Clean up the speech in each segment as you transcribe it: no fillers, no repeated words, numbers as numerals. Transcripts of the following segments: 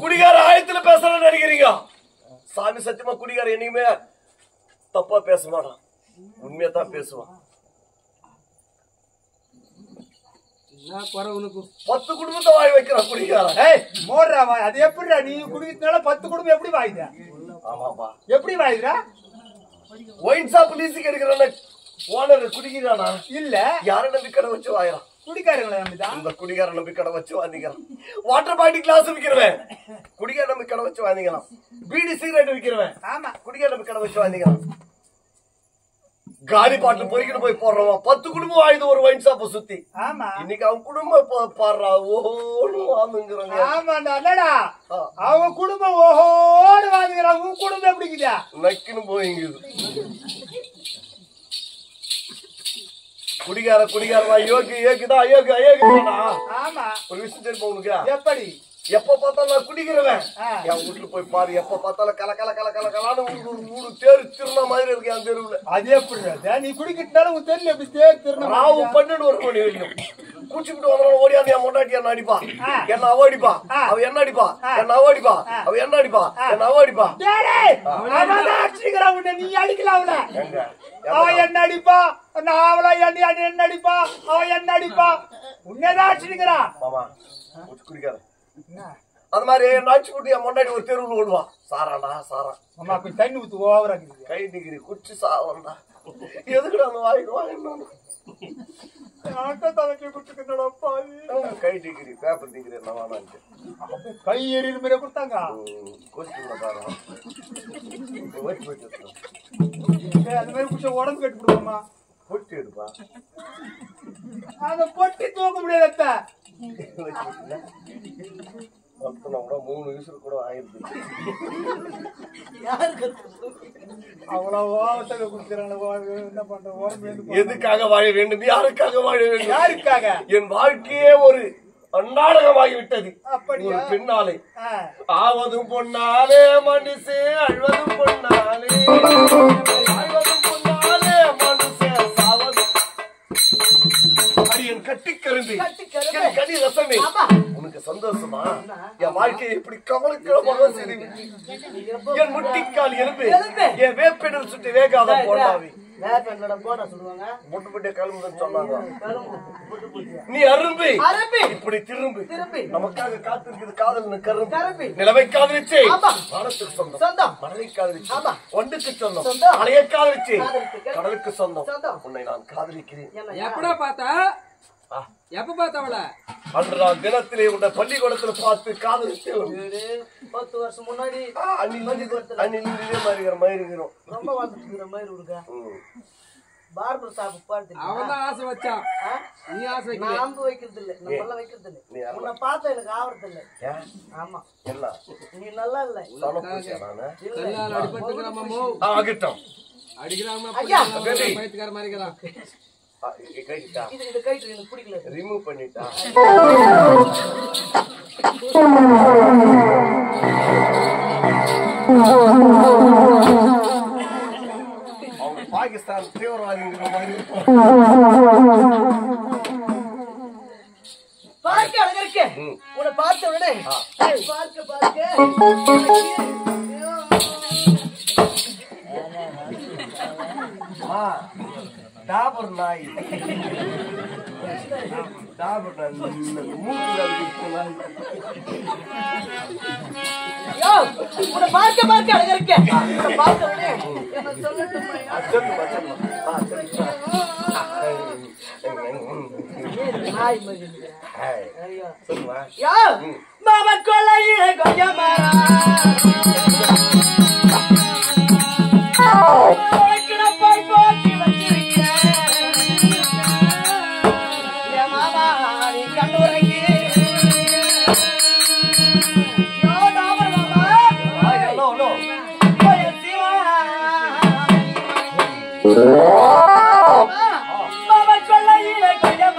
குடிகார ஆயத்துல பேசணும்னு நினைக்கிறீங்க? சாமி சத்தியமா குடிகார என்னைக்குமே தப்பா பேச மாட்டான், உண்மையத்தான் பேசுவான். 10 குடும்பத்தை வாய் வைக்கிறான் குடிகாரன். அது எப்படிடா நீ குடிக்கிறதுனால 10 குடும்பம் எப்படி வாயுதா? ஆமாப்பா, எப்படி வாயுதா? ஒயின் ஷாப் லீஸுக்கு எடுக்கிற ஓனர் குடிக்கிறானா? இல்ல, யாரை நம்பி கடை வச்சு வாயிறான்? குடிக்காரங்களை நம்பிதான். இந்த குடிகார நம்பி கடை வச்சு வாங்கிக்கிறான். வாட்டர் பாட்டில் கிளாஸ் விற்கிறவன் குடிகார நம்பி கடை வச்சு வாங்கிக்கலாம். பீடி சிகரெட் விற்கிறவன் ஆமா குடிகார நம்பி கடை வச்சு வாங்கிக்கலாம். காலி பாட்டில் பொறிக்கிட்டு போய் போடுறவன் 10 குடும்பம் ஆயுது ஒரு ஒயின் ஷாப்பை சுத்தி. ஆமா, இன்னைக்கு அவன் குடும்பம் பாடுறா ஓஹோன்னு வாங்குங்கிறாங்க. ஆமாண்டா, அவன் குடும்பம் ஓஹோன்னு வாங்குறான். உன் குடும்பம் எப்படிக்குதா? நக்கின்னு போயிங்குது. குடிகாரமா யோகிதான். ஆமா, ஒரு விஷயம் தெரியுமா உனக்கு? எப்படி? எப்ப பார்த்தாலும் நான் குடிக்கிறவன் என் வீட்டுல போய் பாரு, எப்ப பார்த்தாலும் கல கல கல கல கலான்னு ஊரு தேர் திருநா மாதிரி இருக்கு என் தெருவுல. அது எப்படி நீ குடிக்கிட்டாலும் உன் தெரியல எப்படி தேர் திருநா? ராவு 12 மணி வரைக்கும் குடிச்சுட்டு வந்தாலும் ஓடியாந்து என் முன்னாடி என்ன அடிப்பா, என்ன அவ அடிப்பா, அவ என்ன அடிப்பா, என்ன அவ அடிப்பா, அவ என்ன அடிப்பா, என்ன அவ அடிப்பா. நீ அடிக்கலாம் அவ என்ன அடிப்பா, நான் அவளை என்ன அடிப்பா, அவ என்ன அடிப்பா, உன்னதான் அடிச்சுக்கிறான். ஆமா, குடிக்கார அந்த மாதிரி நாச்சு குட்டி என் முன்னாடி ஒரு தெருவில் ஓடுவான். சாராண்டா சாரா, அம்மா கொஞ்சம் தண்ணி ஊத்து ஓவரா கை டிகிரி குடிச்சு சாவண்டா. எதுக்குடா அந்த வாய்க்கு வாங்கினோம்? கை டிகிரி பேப்பர் டிகிரி என்ன வேணான்ட்டு கை எறிகிற மாதிரி கொடுத்தாங்க. அது மாதிரி குடிச்ச உடம்பு கட்டி விடுவோமா? பொட்டி எடுப்பா, அத பொட்டி தூக்க முடியாத. 3 விசில் கூட ஆயிருக்கு. அவ்வளவு குடிக்கிறாங்க. என்ன பண்ற? எதுக்காக வாழ வேண்டும்? யாருக்காக வாழ வேண்டும்? யாருக்காக? என் வாழ்க்கையே ஒரு நாடகமாகிவிட்டது. ஒரு பெண்ணாலே ஆவதும் பொன்னாலே மனுஷே, அழ்வதும் பொன்னாலே, ஆழ்வதும் பொன்னாலே மனுஷே, சாவதும் அடியன் கட்டிக்கரும்பி கடி ரசமே. உனக்கு சந்தோஷமா? என் வாழ்க்கையை இப்படி கவலைக்கிழமாக சரி. என் முட்டிக்கால் எலும்பு, என் வேப்பெடல் சுட்டி வேகாத போடாவி நீ அரும்பு இப்படி திரும்பு. நமக்காக காத்திருக்கிறது காதல் கரும்பு. நிலவை காதலிச்சு வானத்துக்கு சொந்தம், மணலை காதலிச்சு ஒன்றுக்கு சொந்தம், மலையை காதலிச்சு கடலுக்கு சொந்தம். உன்னை நான் காதலிக்கிறேன். எப்படா பார்த்தா எப்ப பார்த்தவள? அன்று நான் தினத்திலே உன்னை பள்ளிக்கூடத்துல பார்த்து காதலித்து 10 வருஷம் முன்னாடி அன்னிலே மயிருக்கிறோம். ரொம்ப வாழ்ந்துட்டு மாதிரி இருக்கா பார்பர் ஷாப் பாட்டு அவன் தான் ஆசை வச்சான். நீ ஆசை வைக்கல. நான் அம்பு வைக்கிறது இல்ல, நான் பல்ல வைக்கிறது இல்ல. உன்னை பார்த்தா எனக்கு ஆவறது இல்ல. ஆமா என்ன நீ நல்லா இல்ல. கல்லால அடிபட்டுக்கிறாமோ ஆகட்டும் அடிக்கிறாம ஐயா பைத்தியக்கார மாதிரி இருக்கிறான். இது கைட்டு எனக்கு பிடிக்கல. ரிமூவ் பண்ணிட்டா அவங்க பாகிஸ்தான் தீவிரவாதிங்கிற மாதிரி பார்க்க அழகா இருக்கு. உன்னை பார்த்த உடனே பார்க்க டாபர் நாய் டாபர் நாய் உன்னை பார்க்க அழகா இருக்கு. உன்னை பார்த்த உடனே என்ன சொல்லட்டும் நாய் மாதிரி சொல்லுவா மாமா கொள்ளையில கொஞ்சம் போய் போட்டி வச்சிருக்கேன் மாமா நீ கண்டுறங்கி மாமா கொள்ளையில கொஞ்சம்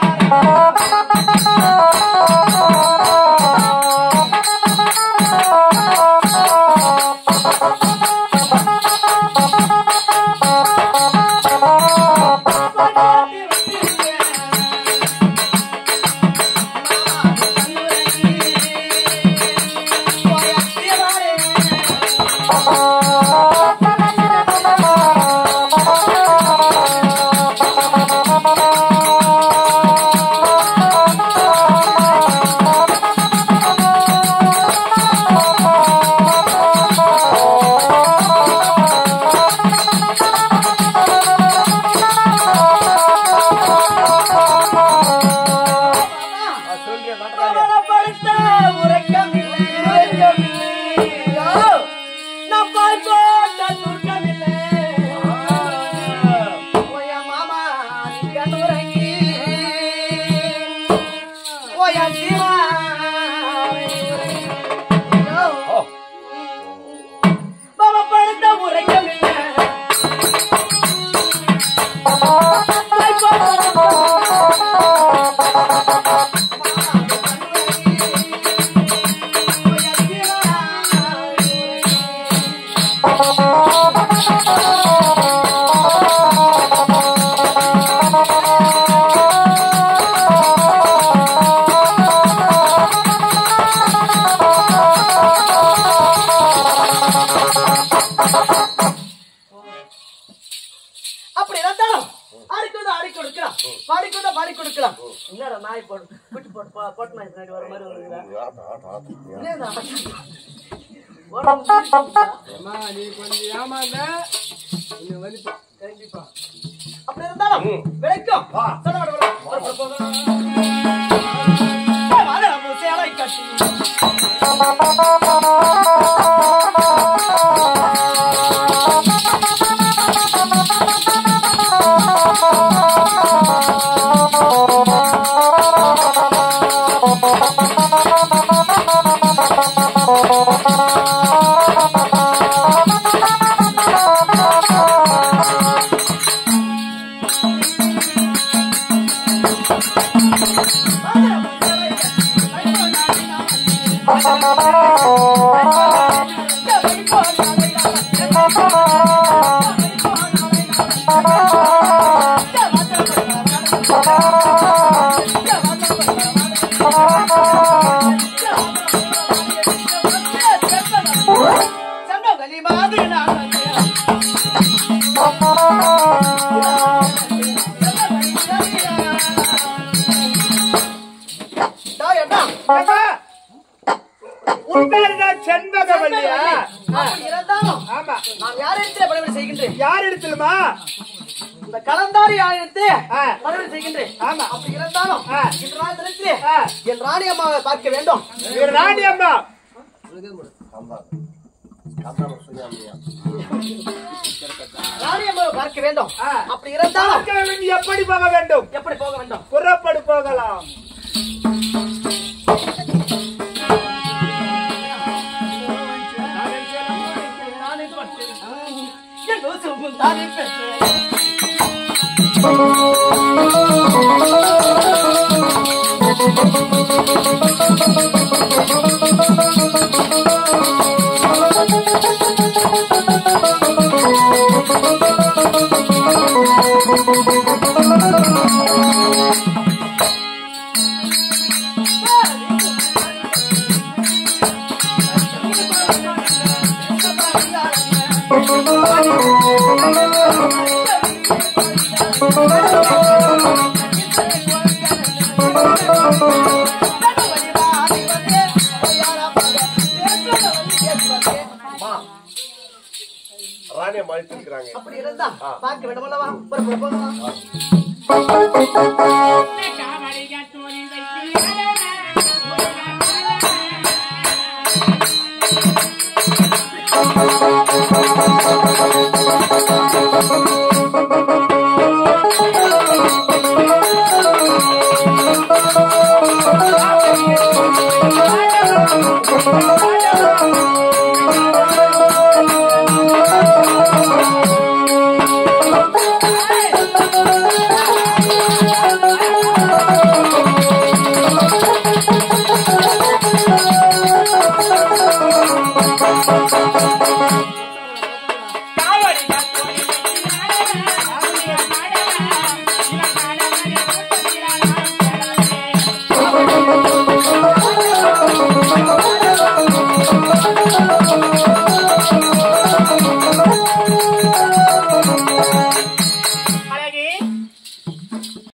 என்னடா நாய் போட்டு குட்டி போட்டு நாய் பின்னாடி வர மாதிரி நீ கொஞ்சம் ஏமாந்த வலிப்பா கண்டிப்பா அப்படி இருந்தாலும் விளைக்கும் சேலை கட்டி யார் இடத்துலமா இந்த கலந்தாரி ஆயனத்தை ஆ. மனதில் செய்கின்றேன். ஆமா. அப்படி இருந்தாலும் ஆ. இன்று நாள் தினத்திலே ஆ. என் ராணி அம்மாவை பார்க்க வேண்டும். இவர் ராணி அம்மா ராணி அம்மாவை பார்க்க வேண்டும். ஆ. அப்படி இருந்தாலும் பார்க்க வேண்டி எப்படி போக வேண்டும்? எப்படி போக வேண்டும்? புறப்படு போகலாம். தானே பெற்றேன். ராணியை மழித்திருக்கிறாங்க. அப்படி இருந்தா பார்க்க வேண்டும் அல்லவா? புறப்பட போகலாம். ராணி